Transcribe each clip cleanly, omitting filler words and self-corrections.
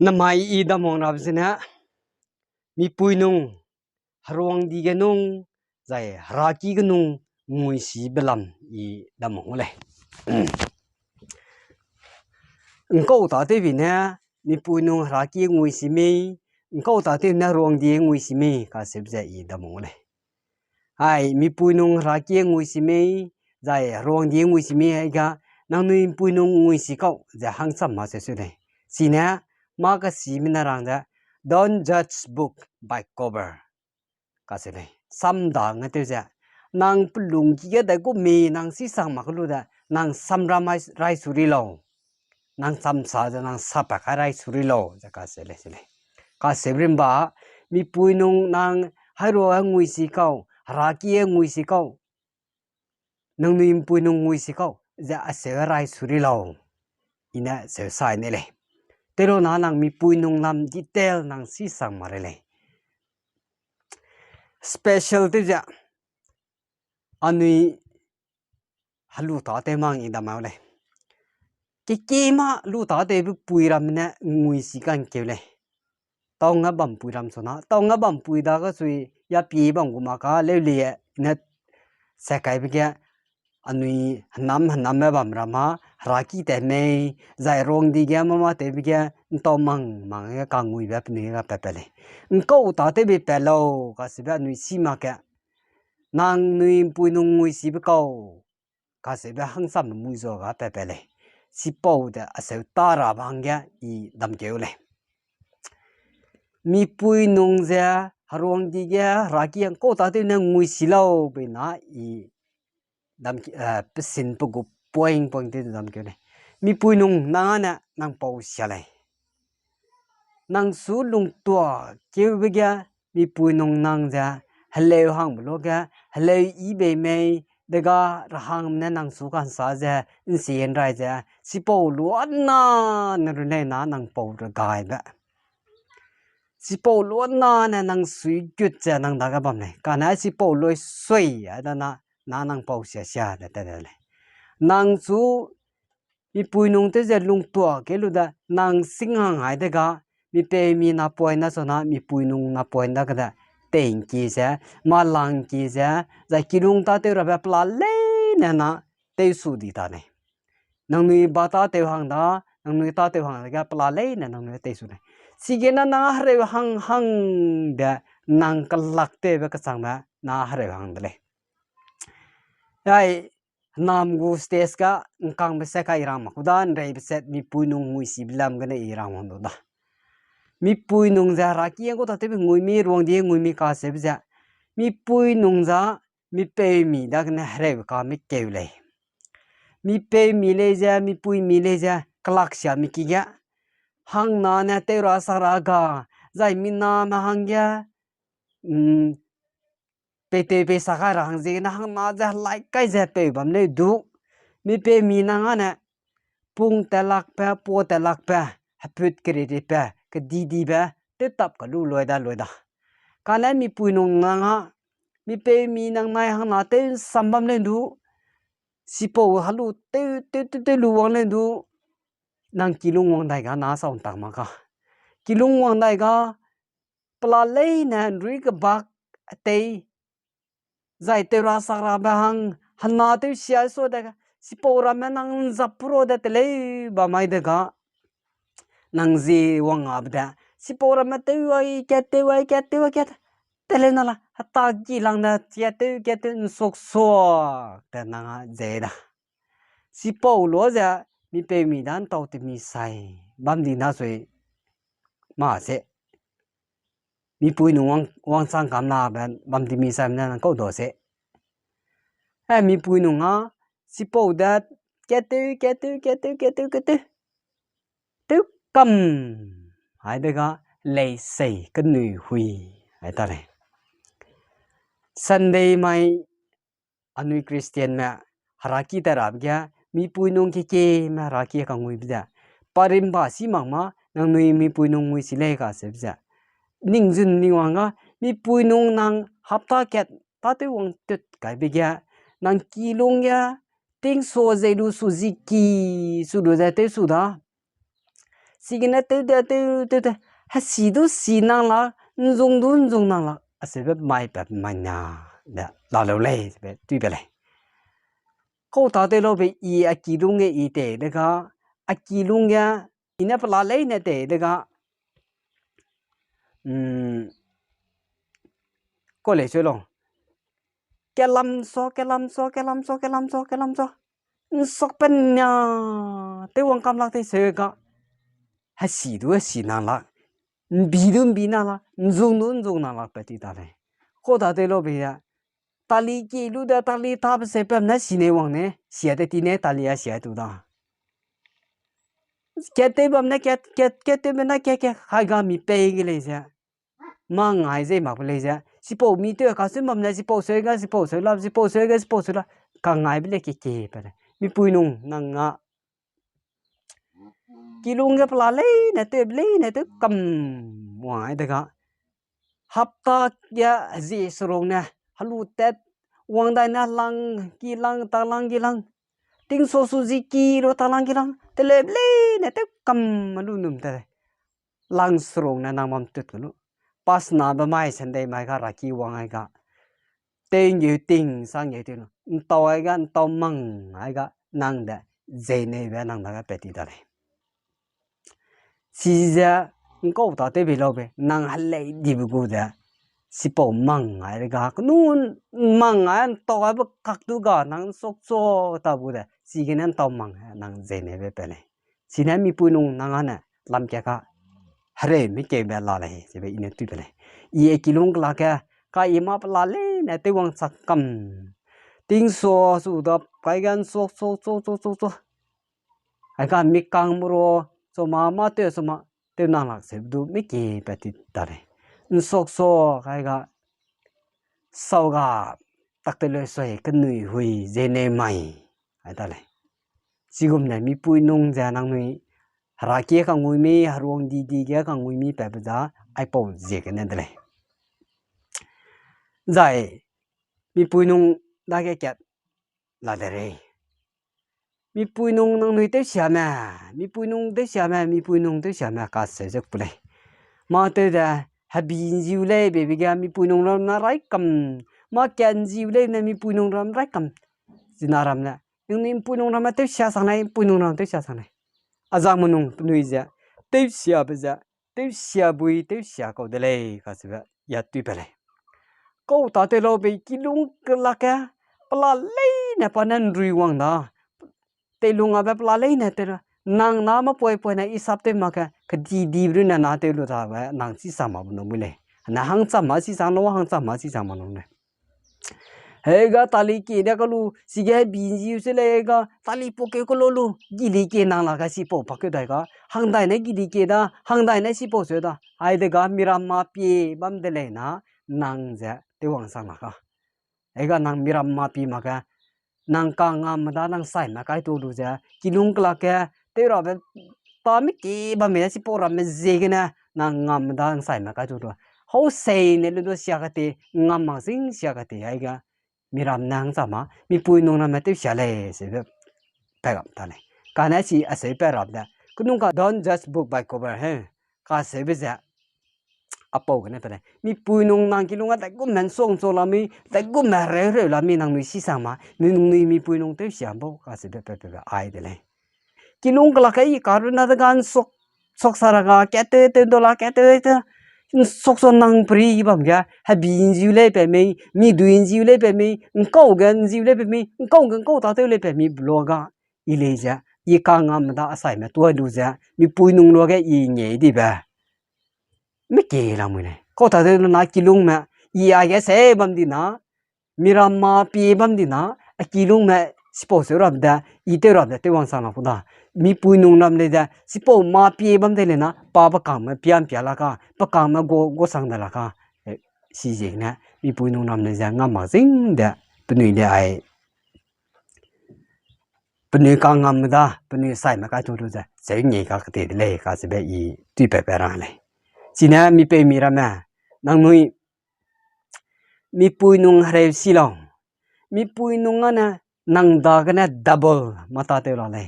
Namai I damong rabzina mi puinung haruang di ganung zai haraki ganung ngui si belam I damong le. Engkau ta te vina mi puinung haraki ngui si me engkau ta te na ruang di ngui si me ka sebza I damong le. Hai mi puinung haraki ngui si me zai ruang di ngui si me ai ga nang nui puinung ngui si kau za hang sam ma se su le. Sina ma ka si mina rang da don't judge book by cover. Kasile samda ngate ja nang pelung kia da go me nang si sang maklu da nang samramai rai suri lo nang sam sa da nang sapa rai suri lo ja kasile sile ka sebrim ba mi puinung nang haro ngui si kau haraki ngui si kau nang nuim puinung ngui si kau ja ase rai suri lo ina se sai ne le tero na nang mi puinung nam detail nang si sang marele special te ja anui halu ta te mang I damau le ke ma lu ta te bu puiram na ngui si kan ke le tong nga bam puiram so na tong nga bam pui da ga sui ya pi bang gu ma ka le le na sa kai bi ga anui nam ma bam rama raki te me zai rong di ga ma te bi ga to mang ga ka ngui ba ni ga pe le ko ta te bi pe lo ka si ba nui si ma ka nang nui pui nung ngui si ba ko ka se ba hang sam mui zo ga pe le si po da ase ta ra bang ya I dam ke le mi pui nung za harong di ga ra ki ang ko ta te na ngui si lo be na I dam pesin pu gu poing te dam ke le mi pui nung na nang po sia le nang su lung tua ke be ga mi pui nung nang za hello hang lo ga hello I be me daga rahang na nang su kan sa ja in sien rai ja si po luan na ne na nang po ra gai ba si po luan na nang sui gyut ja nang daga bam ne ka na si po loi sui ya da na nang po sia sia da le nang su mi pui nung te ja lung tua ke lu da nang sing hang hai da ga mi pe mi na poi na so na mi pui nung na poi da ga da tên kia sẽ mà lang kia sẽ za kilung ta te ra ba pla le na te su di ta ne nang nui ba ta te hang da nang nui ta te hang ga pla le na nang nui te su ne si ge na hre hang da nang kalak te ba ka sang ba na hre hang de le ai nam gu stes ka kang be se ka irang ma kudan re set mi puinung ngui si bilam ga ne irang hon da mi pui nung za ra ki ko ta te ngui mi ruang di ngui mi ka se bja mi pui nung za mi pe mi da na hre ka mi ke le mi pe mi le ja mi pui mi le ja klak sha mi ki ga hang na na te ra sa ra ga zai mi na ma hang ya pe te pe sa ga ra hang je na hang na ja lai kai ja pe bam le du mi pe mi na nga na pung ta lak pa po ta lak pa haput kre de pa ke di ba te tap ka lu loi da ka na mi pui nung na nga mi pe mi nang nai hang na te sambam le du si po halu te lu wang le du nang kilung wang dai ga na saung tak ma ka kilung wang dai ga pla le na ri ka bak te zai te ra sa ra ba hang hana te sia so da si po ra ma nang zapro da te le ba mai da ga nang zi wang abda si po ra ma te wai ke te te le na la ta ki lang da ke te sok so ta na ze da si po lo ja mi pe mi dan tau te mi sai bam di na sui ma se mi pui nu wang sang kam na bam di mi sai na ko do se ha mi pui nu nga si po da ke te tu cầm hai đứa ga lei sei cái nui hui hai ta này Sunday mai anui Christian ma haraki ta rab gya mi pui nong ke ma haraki ka ngui bja parim ba si mang ma nang nui mi pui nong ngui si le ka se bja ning jun ni wanga mi pui nong nang hapta ket ta te wang tut kai bi gya nang ki long ya ting so ze lu su ziki su do za te su da sigina te ha sidu sinang la nzong nang la asebe mai pe manya da la lo le be tui be le ko ta te lo be I akilung ge I te de ga akilung ya ina pla le ne te de ga ko le se lo ke lam so sok pen nya te wang kam la te se ga ha sidu sinang la bi na la nzong na la pe ti ta le ko ta te lo be ya tali ki lu da tali ta se pe na sine wang ne sia te ti ne tali ya sia tu da ke te bam ne ke te me na ke ha ga mi pe ge le ja ma ngai je ma le ja si po mi te ka se mam na si po se la ka ngai be le ke pe mi pui nung na nga ki lung ge pla le ne te kam wai de ga hapta ya zi srong na halu tet wang dai na lang ki lang ta lang ki lang ting so su zi ki ro ta lang ki lang te le ne te kam lu num te lang srong na nang mam tut lu pas na ba mai san dai mai ga ra ki wang ai ga tên như tình sang như thế nào tàu ai gan tàu măng ai ga năng da dễ này về năng da cái gì đó này chỉ ra câu ta tới bây giờ năng hay lấy đi bự cô da si bảo măng ai ga cái nun măng ai tàu ai bực các thứ ga năng sốc sốc ta bự da chỉ cái năng tàu măng năng dễ này về bên này chỉ nên mi bui nung năng anh làm cái ka hরে mi ke be la lai se be ine tu be lai ye kilong la ka ima pla le na te wang sak kam ting so su da pai gan so ai ka mi kang muro so ma te so ma te na la se du mi ke pe ti ta le sok so kai ga sau ga tak te le so e kan nui hui je ne mai ai ta le sigum na mi pui nung ja nang nui ra kia ka ngui mi haruang di kia ka ngui mi pe za ai po je ke ne de zai mi pui nung da ke ket la de re mi pui nung nang nui te sia ma mi pui nung te sia ma ka se je pu le ma te da ha bi jiu le be bi ga mi pui nung na rai kam ma ken jiu le na mi pui nung ram rai kam sinaram na yung ni pui nung ram te sia sang nai pui nung ram te sia sang nai azang munung nui ja te sia ba ja te sia bui te sia ko de le ka se ba ya tu pe le ko ta te lo be ki lung la ka pla le na pa nan rui wang da te lung a ba pla le na te nang na ma poi na isap te ma ka di bru na te lu ta ba nang si sa ma no mu le na hang sa ma si sa no hang sa ma si sa ma no ne hega tali ki da ka lu si ge bi ji se le ga tali po ke ko lu gi li ke nang la ka si po pa ke dai ga hang dai ne gi li ke da hang dai ne si po se da ai de ga miram ma pi bam de le na nang ja te wang sang la ka hega nang miram ma pi ma ka nang ka ngam da nang sai ma kai tu lu ja ki lung kla ke te ra ba ta mi ki ba me si po ra me je ge na nang ngam da nang sai ma kai tu lu ho sei ne lu do sia ka te ngam ma sing sia ka te ai ga miram nang sama mi pui nung na mate shale se be pegam tane kana si ase perab da kunung ka don't just book by cover he ka se be ja apo gane pare mi pui nung nang ki lunga ta gum nan song so la mi ta gum na re la mi nang mi si sama mi nung ni mi pui nung te siam bo ka se be ai de le ki lung ka la kai ka ru na da gan sok sara ga kete te do la kete te sok so nang pri bam ga ha bin jiu le pe mi duin jiu le pe mi ngau gan jiu le pe mi ngau ta te le pe mi bloga i le ja i ka ngam da asai ma tua du ja mi pui nung lo ga i nge di ba mi ke la mu ne ko ta te na ki lung ma i a ga se bam di na mi ram ma pi bam di na a ki lung ma sipo se ram da i te ram da te wang sa na pu da mi pui nung nam le da sipo ma pi bam de le na pa ba ka ma pian pia la ka pa ka ma go sang da la ka si je na mi pui nung nam le ja ngam ma sing da pu ni de ai pu ni ka ngam da pu ni sai ma ka tu du ja se ni ka te de le ka se be i tu pe pe ra le si na mi pe mi ra ma nang nui mi pui nung hre si long mi pui nung na nang da ga na double mata te la le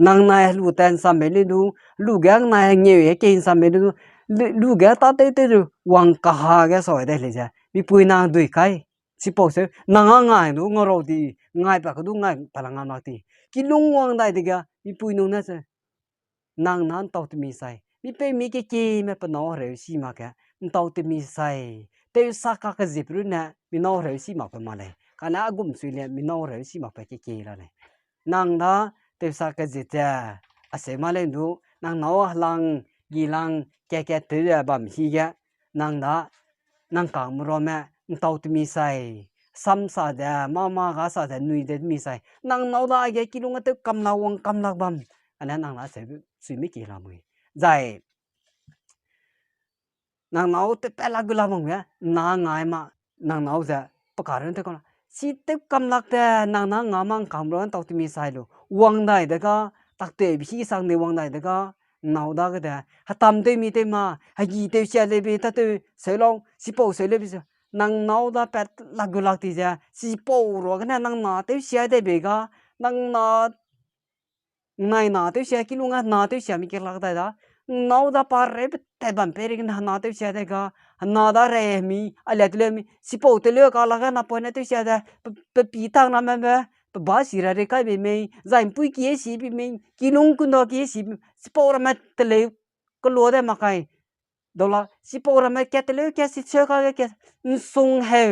nang nai lu tan sam me lu lu gang nai nge ye ke sam me lu ga ta te wang ka ha ga so de le ja mi pui nang dui kai suppose nang ngai du ngoro di ngai pa ka du ngai palang na ti ki lung wang dai de ga mi pui nung na se nang nan tau ti mi sai mi pe mi ke me pa no re si ma ka tau ti mi sai te sa ka ka zip ru na mi no re si ma pa ma le kana gum sui le mi no re si ma pa ke la le nang da te sa ka zit ja a se ma le du nang no lang gi lang ke te ya bam hi ga nang da nang ka mu ro me tau ti mi sai sam sa da ma ga sa da nui de mi sai nang no da ge ki lu nga te kam na wang kam na bam anh nang na se sui mi ki la mu zai nang nau te pe la gu la mong ya na ngai ma nang nau za pa ka ren te ko si te kam lak te nang na nga mang kam ron tau ti mi sai lo wang dai de ka tak te bi sang ne wang dai de ka nau da ga da ha tam te mi te ma ha gi te sia le bi ta te se long si po se le bi nang nau da pe la gu lak ti ja si po ro ga nang na te sia de be ga nang na nai na te sia ki lu nga na te sia mi ke lak da da nau da par re te ban pe ri na te sia de ga na da re mi ale te le mi si po te le ka la ga na po na te sia da pe pi tang na me me pe ba si ra re ka be me zain pui ki si bi me ki lung ku no ki si po ra me te le ko lo de ma kai do la si po ra me ke te le ke si che ka ke sung he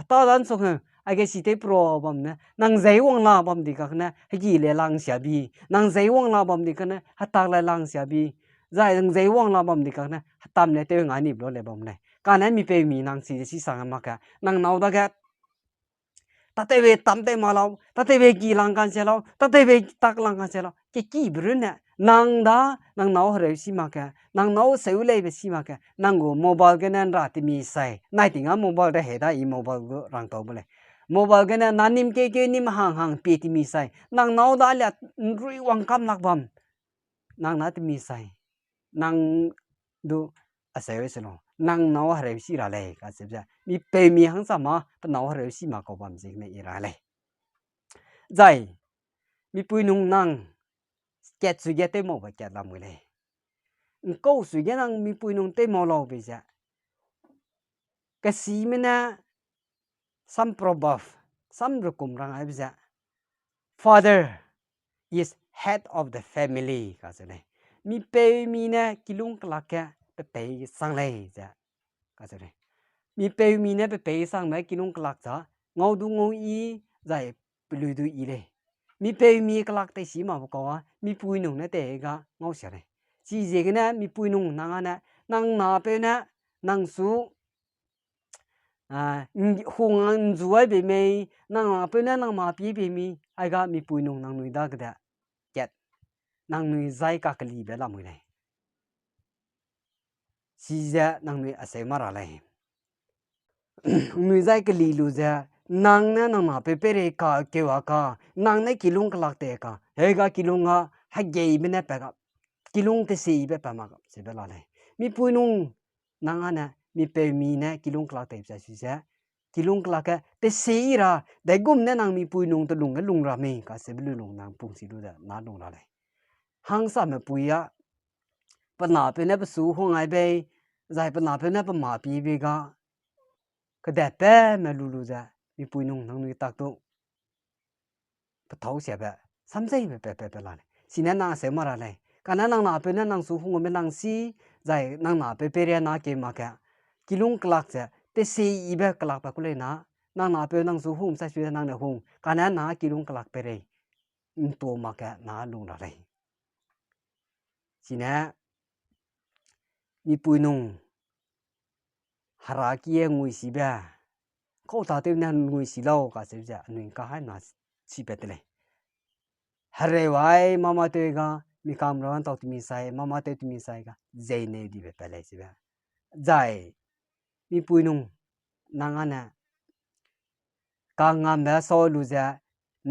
ta dan sung he ai cái gì thế pro bom nè nàng giấy wang la bom đi cái nè hay gì lệ lang xia bi nàng giấy wang la bom đi cái nè hat tak lại lang xia bi giải nàng giấy wang la bom đi cái nè hat tam nè tiêu ngài nịp lo lệ bom này cái này mi pe mi nàng si sang mà cái nàng nào đó cái ta te về tam te mà lao ta te về kỳ lang can xe lao ta te về tak lang can xe lao cái kỳ bự nè nàng đó nàng nào rồi si mà cái nàng nào xíu lấy về si mà cái nàng go mobile cái nè ra thì mi sai này thì ngắm mobile đó hệ đó i mobile go rang tàu bলে mobile cái này nanim ke nim hang pi ti mi sai nang nau da la rui wang kam lak bam nang na ti mi sai nang du a sai se no nang nau ha re si ra le ka se ja mi pe mi hang sa ma pa nau ha re si ma ko bam ji me i ra le zai mi pui nung nang ket su ge te mo ba ket la mu le ko su ge nang mi pui nung te mo lo be ja ka si me na some proverb some rukum rang ai bisa father is head of the family ka se ne mi pe mi na kilung klak ka pe sang le ja ka se ne mi pe mi na pe sang ma kilung klak cha ngau du ngau i zai plu du i le mi pe mi klak te si ma ko wa mi pui nung na te ga ngau sia ne si je ga na mi pui nung nang na nang na pe na nang su hung zuai be me nang pe na nang ma pi be mi ai ga mi pui nung nang nui da ga da ket nang nui zai ka kali be la mu le si ja nang nui a se ma ra le nui zai kali lu ja nang na nang ma pe re ka ke wa ka nang na kilung ka lak te ka he ga kilung ga ha ge me na pe ga kilung te si be pa ma ga se be la le mi pui nung nang ana mi pe mi na kilung klak te sa si ja kilung klak ka te si ra de gum na nang mi pui nung te lung ra me ka se be lung nang pung si lu da na lung la le hang sa me pui ya pa na pe na pa su hong ai be zai pa na pe na pa ma pi be ga ka da pe me lu ja mi pui nung nang nui tak tu pa thau sia be sam sei be pe la le si na na se ma ra le ka na nang na pe na nang su hong me nang si zai nang na pe re na ke ma ka kilung klak ja te si i be klak pa ku le na nang na pe nang su hum sa su nang na hum ka na kilung klak pe re to ma ka na lung la le si na mi pui nung hara ki ngui si ba ko ta te na ngui si lo ka se ja nui ka ha na si pe te le hare wai mama te ga mi kam ron ta ti mi sai mama te ti mi sai ga zai ne di be pe le si ba zai mi pui nung nang ana ka ngam ba so lu ja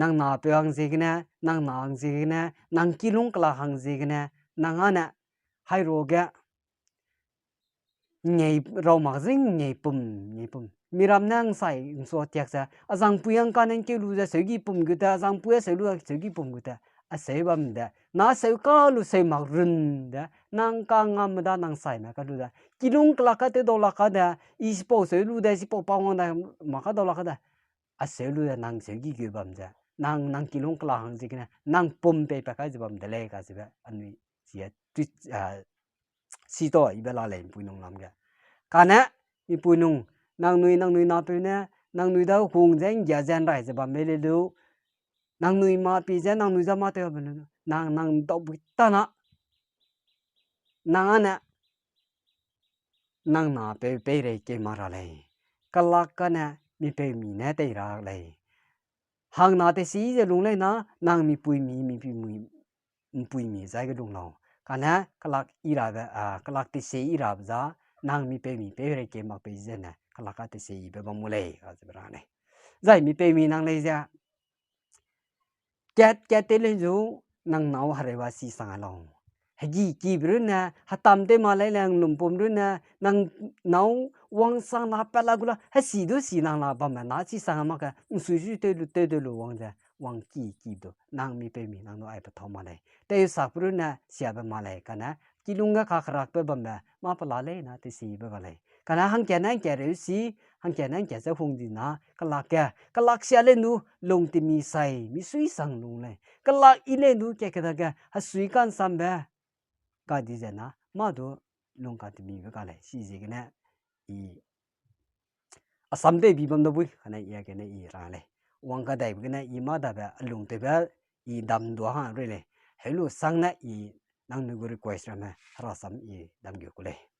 nang na pe hang ji gna nang na hang ji gna nang kilung kla hang ji gna nang ana hai ro ga nhảy rau mặc dính nhảy pum miram nang sai so tiak sa azang puyang kanen ke lu ja segi pum guta azang puya se lu segi pum guta a sei bam de na sei ka lu sei mak run de nang ka ngam da nang sai ma ka lu da kilung kla ka te do la ka da I spo sei lu da spo pa ngong da ma ka do la ka da a sei lu da nang sei gi ge bam ja nang kilung kla hang ji kna nang pum pe pa ka ji bam de le ka ji ba an wi ji tu si to I ba la le pu nong lam ga ka na I pu nong nang nui na pe na nang nui da hung jeng ja jan rai ji ba me le lu nang nui ma pi ja nang nui ja ma te ba nang do bu ta na nang ana nang na pe re ke ma ra le ka la ka na mi pe mi na te ra le hang na te si je lung le na nang mi pui mi za ge lung lo ka na ka la I ra ba ka la te se I ra za nang mi pe re ke ma pe je na ka la ka te se I be ba mu le ka ze ra ne zai mi pe mi nang le ja ket te le ju nang nau ha re wa si sa lo hagi ki bru na hatam te ma lai lang lum pom ru na nang nau wang sang na pa la gula ha si do si nang la ba ma na si sang ma ka su su te lu wang ja wang ki do nang mi pe mi nang no ai pa thom ma lai te sa bru na sia ba ma lai ka na ki lunga kha khrak pe ba ma pa la le na te si ba lai ka na hang kya na kya re si hang kya na kya sa hung di na ka la sia le nu long ti mi sai mi sui sang lung le ka la I le nu kya ka ga ha sui kan sam ba ka di ja na ma do long ka ti mi ba ka le si ji ke na I asam de bi bam do bu ka na ya ke na I ra le wang ka dai ke na I ma da ba long te ba I dam do ha re le he lu sang na I nang nu gu request ra ma ra sam I dam gyu ku le